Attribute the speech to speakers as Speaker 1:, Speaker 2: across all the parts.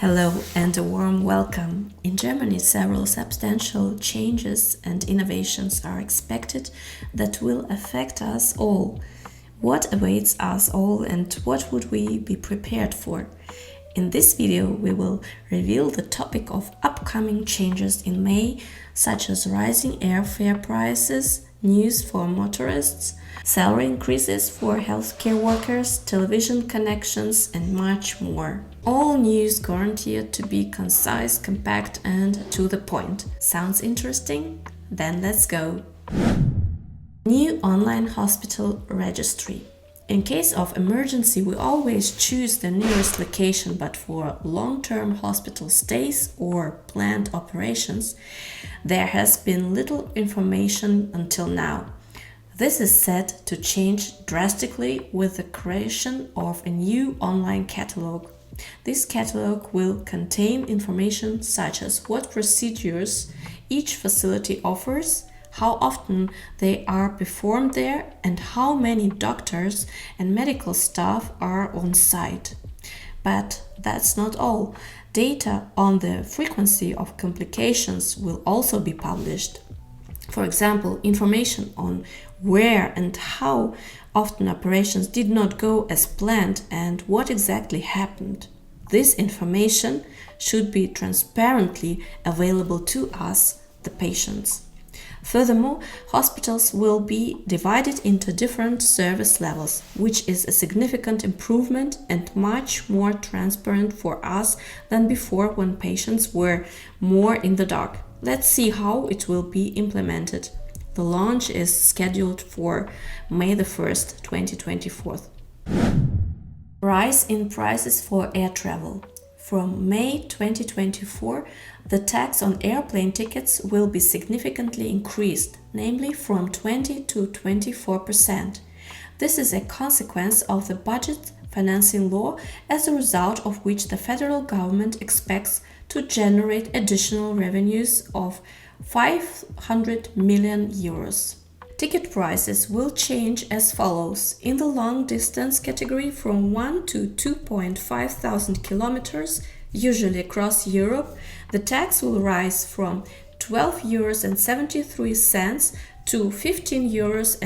Speaker 1: Hello and a warm welcome. In Germany, several substantial changes and innovations are expected that will affect us all. What awaits us all and what would we be prepared for? In this video, we will reveal the topic of upcoming changes in May, such as rising airfare prices, news for motorists, salary increases for healthcare workers, television connections, and much more. All news guaranteed to be concise, compact, and to the point. Sounds interesting? Then let's go. New online hospital registry. In case of emergency, we always choose the nearest location, but for long-term hospital stays or planned operations, there has been little information until now. This is set to change drastically with the creation of a new online catalog. This catalog will contain information such as what procedures each facility offers, how often they are performed there, and how many doctors and medical staff are on site. But that's not all. Data on the frequency of complications will also be published. For example, information on where and how often operations did not go as planned and what exactly happened. This information should be transparently available to us, the patients. Furthermore, hospitals will be divided into different service levels, which is a significant improvement and much more transparent for us than before when patients were more in the dark. Let's see how it will be implemented. The launch is scheduled for May 1st, 2024. Rise in prices for air travel. From May 2024, the tax on airplane tickets will be significantly increased, namely from 20 to 24%. This is a consequence of the budget financing law, as a result of which the federal government expects to generate additional revenues of 500 million euros. Ticket prices will change as follows. In the long distance category from 1 to 2.5 thousand kilometers, usually across Europe, the tax will rise from 12.73 euros to 15.53 euros.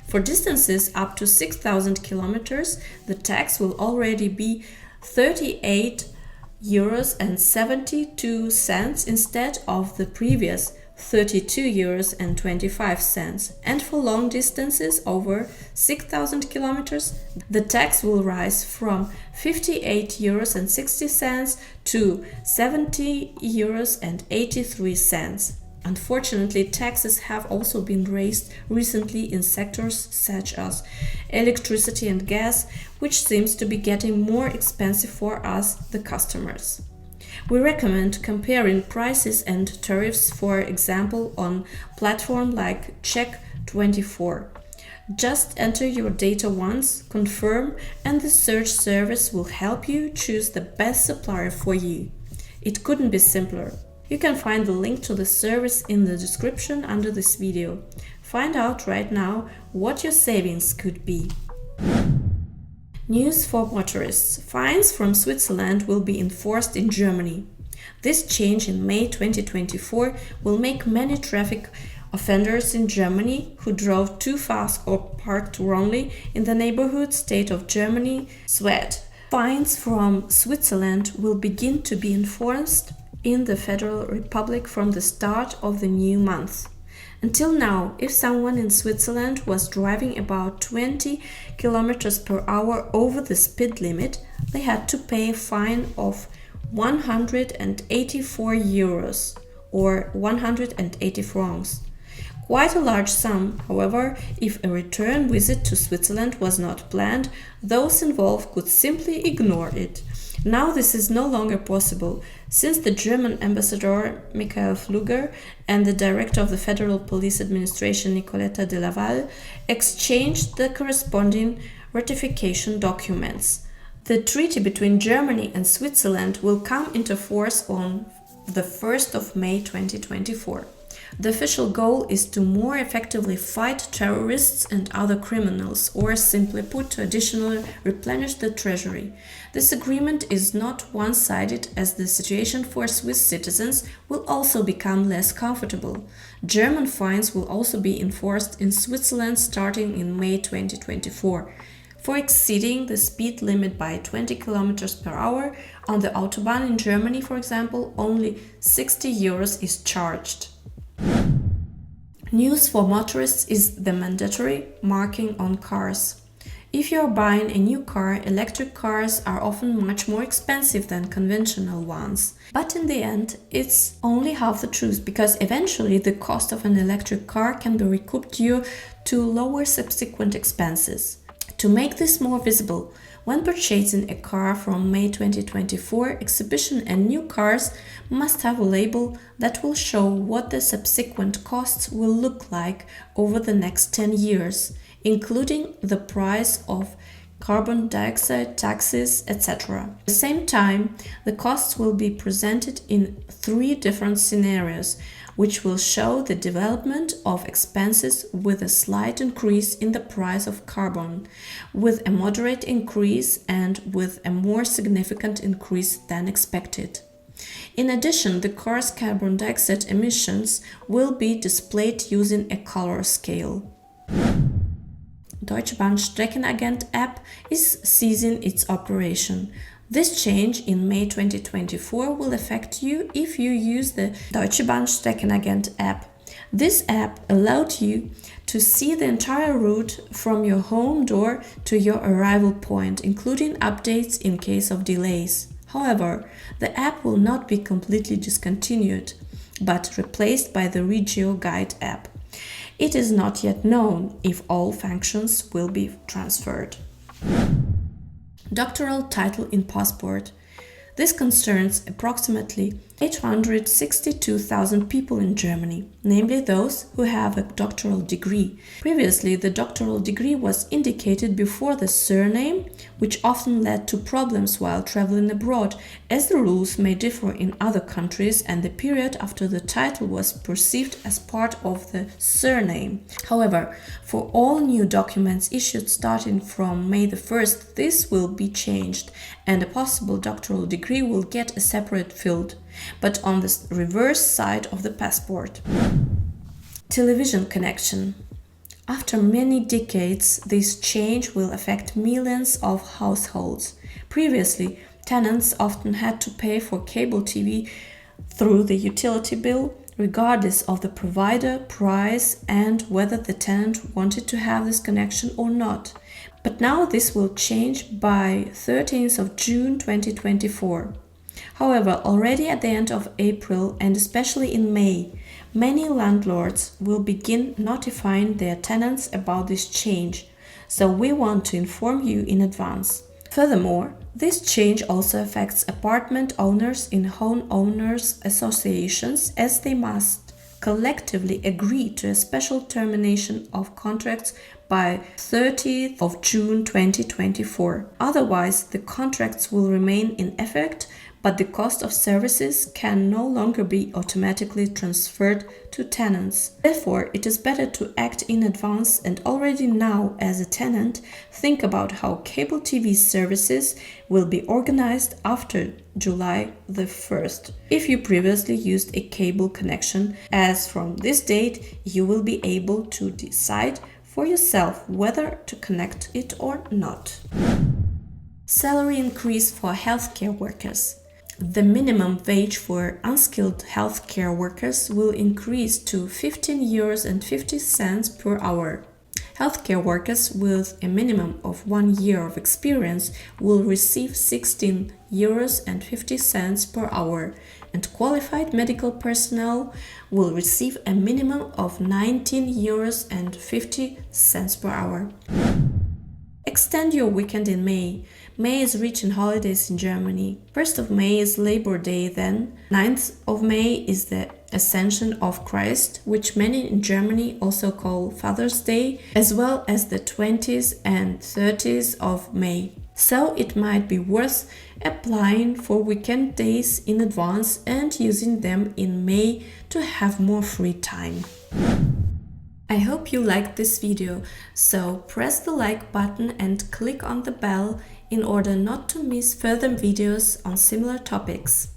Speaker 1: For distances up to 6,000 kilometers, the tax will already be 38.72 euros instead of the previous 32.25 euros, and for long distances over 6,000 kilometers, the tax will rise from 58.60 euros to 70.83 euros. Unfortunately, taxes have also been raised recently in sectors such as electricity and gas, which seems to be getting more expensive for us, the customers. We recommend comparing prices and tariffs, for example, on platform like Check24. Just enter your data once, confirm, and the search service will help you choose the best supplier for you. It couldn't be simpler. You can find the link to the service in the description under this video. Find out right now what your savings could be. News for motorists. Fines from Switzerland will be enforced in Germany. This change in May 2024 will make many traffic offenders in Germany who drove too fast or parked wrongly in the neighborhood state of Germany sweat. Fines from Switzerland will begin to be enforced in the Federal Republic from the start of the new month. Until now, if someone in Switzerland was driving about 20 kilometers per hour over the speed limit, they had to pay a fine of 184 euros or 180 francs. Quite a large sum, however, if a return visit to Switzerland was not planned, those involved could simply ignore it. Now this is no longer possible, since the German ambassador Michael Flüger and the director of the Federal Police Administration Nicoletta de Laval exchanged the corresponding ratification documents. The treaty between Germany and Switzerland will come into force on the 1st of May 2024. The official goal is to more effectively fight terrorists and other criminals, or simply put, to additionally replenish the treasury. This agreement is not one-sided, as the situation for Swiss citizens will also become less comfortable. German fines will also be enforced in Switzerland starting in May 2024. For exceeding the speed limit by 20 km per hour on the Autobahn in Germany, for example, only 60 euros is charged. News for motorists is the mandatory marking on cars. If you are buying a new car, electric cars are often much more expensive than conventional ones. But in the end, it's only half the truth, because eventually the cost of an electric car can be recouped due to lower subsequent expenses. To make this more visible, when purchasing a car from May 2024, exhibition and new cars must have a label that will show what the subsequent costs will look like over the next 10 years, including the price of carbon dioxide, taxes, etc. At the same time, the costs will be presented in 3 different scenarios, which will show the development of expenses with a slight increase in the price of carbon, with a moderate increase, and with a more significant increase than expected. In addition, the car's carbon dioxide emissions will be displayed using a color scale. Dachbuchteken app is ceasing its operation. This change in May 2024 will affect you if you use the Dachbuchteken app. This app allowed you to see the entire route from your home door to your arrival point, including updates in case of delays. However, the app will not be completely discontinued, but replaced by the Regio Guide app. It is not yet known if all functions will be transferred. Doctoral title in passport. This concerns approximately 862,000 people in Germany, namely those who have a doctoral degree. Previously, the doctoral degree was indicated before the surname, which often led to problems while traveling abroad, as the rules may differ in other countries and the period after the title was perceived as part of the surname. However, for all new documents issued starting from May the 1st, this will be changed, and a possible doctoral degree will get a separate field, but on the reverse side of the passport. Television connection. After many decades, this change will affect millions of households. Previously, tenants often had to pay for cable TV through the utility bill, regardless of the provider, price, and whether the tenant wanted to have this connection or not. But now this will change by 13th of June 2024. However, already at the end of April and especially in May, many landlords will begin notifying their tenants about this change, so we want to inform you in advance. Furthermore, this change also affects apartment owners in homeowners associations, as they must collectively agree to a special termination of contracts by 30th of June 2024. Otherwise, the contracts will remain in effect, but the cost of services can no longer be automatically transferred to tenants. Therefore, it is better to act in advance and already now, as a tenant, think about how cable TV services will be organized after July the 1st. If you previously used a cable connection, as from this date, you will be able to decide for yourself whether to connect it or not. Salary increase for healthcare workers. The minimum wage for unskilled healthcare workers will increase to 15 euros and 50 cents per hour. Healthcare workers with a minimum of 1 year of experience will receive 16 euros and 50 cents per hour, and qualified medical personnel will receive a minimum of 19 euros and 50 cents per hour. Extend your weekend in May. May is rich in holidays in Germany. 1st of May is Labor Day, then 9th of May is the Ascension of Christ, which many in Germany also call Father's Day, as well as the 20th and 30th of May. So it might be worth applying for weekend days in advance and using them in May to have more free time. I hope you liked this video, so press the like button and click on the bell in order not to miss further videos on similar topics.